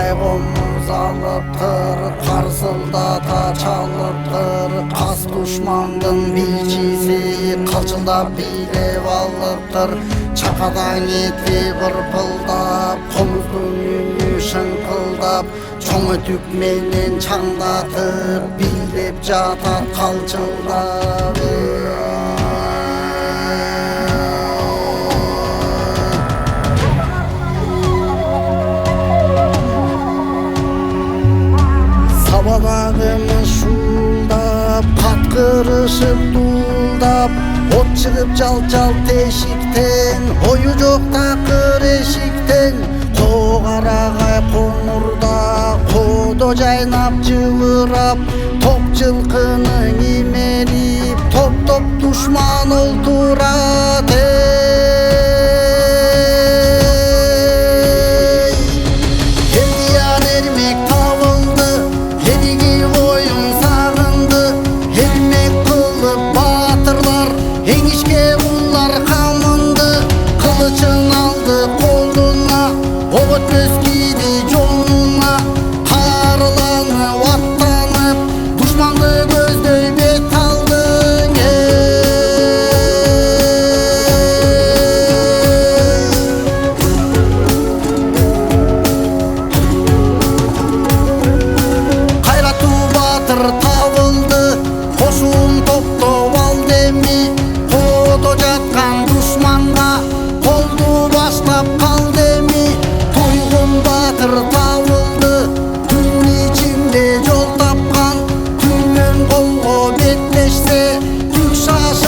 Ayvamız alıptır, karşıldata çalıptır. Kas düşmandın bilgisi, kılçılda bilev alıptır. Çakadan eti pırpıldap, komuzdun yünü şınkıldap. Çoğu tükmenin çandatıp, bilep jatar kalçıldap. Sabalağımız şuldap, katkırışıp duldap. Ot çıkıp çal teşikten, oyu жоқ takır eşikten. Toğaragay konurda, kodo jaynap jıvırap. Top жылкынын имелип, топ душман олтурат. Элдияр эрмек табылды, элиги коюн сагынды. Эрмек кылып батырлар, эңишке улар камынды. Кылычын алды колуна, ок өтпөс кийди жолуна. Карыланып аттанып, душманды көздөй бет алды. Кайраттуу батыр табылды, кошун топтоп алды эми. Кодо жаткан душманга колду баштап калды эми. Тойгун батыр табылды, түн ичинде жол тапкан. Түнөн колго беттешсе, түк шаш